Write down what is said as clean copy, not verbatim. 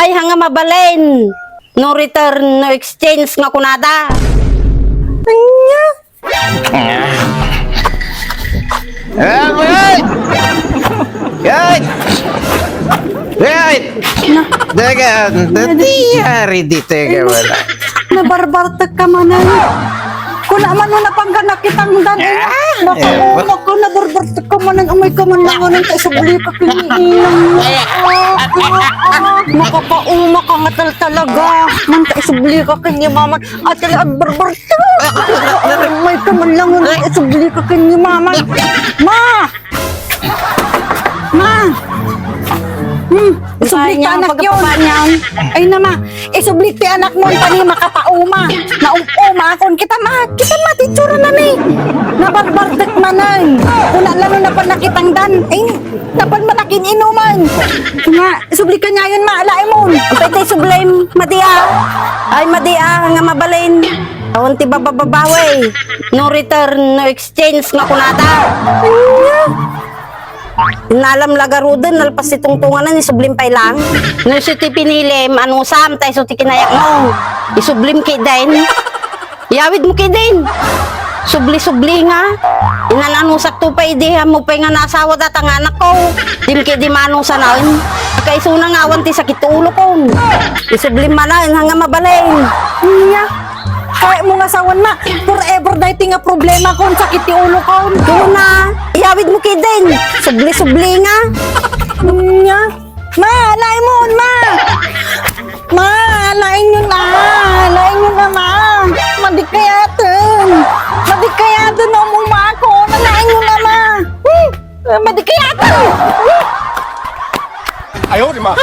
Ay hanga mabalin. No return, no exchange nga kunada. Anya? Wait! Wait! Wait! Teka, nangyari dito ka wala. Nabarbartag ka manan. Kung naman mo napangganak kitang danin. Naku, nabarbartag ka manan. Umay ka man lang anong kaisabuli ka kiniilang. Makapauma ka nga talaga. Man kaisabuli ka kinimaman. At talagang barbartag. Umay ka man lang anong kaisabuli ka kinimaman. Ma! Ma! Isublik ka anak yun. Ay nama, isublik ti anak mo tani makapauma. Naumuma akon kita titsura na ni. Nabarbartek manan. Una lalo na pa nakitang dan. Ay, dapat manakin inuman. Nga, isublik ka niya yun maalay mo. Pwede sublime, madia. Ay madia nga mabalin. Awan ti bababaway. No return, no exchange nga kunada. Nalam lagaruden nalpas itong tunganan ni sublim pay lang. No si ti pinilim anu sam tay so ti kinayak mo. Isublim kay din. Yawid mo kay din. Subli nga. Inananu sakto pa ideha mo pa nga nasawa datang anak ko. Dim kay di manu sa naon. Kay suna nga awan ti sakit ulo ko. Isublim manan hanga mabalay. Iya. Kaya mo nga sawan ma, forever dahil nga problema ko, sakit yung ulo ko. Doon na, iyawid mo kay din. Subli nga. Nga. Ma, alain mo, ma. Ma, alain nyo na. Alain nyo na, ma. Madikayatan. Madikayatan na umuma ako. Alain nyo na, ma. Madikayatan. Ayaw, di ma.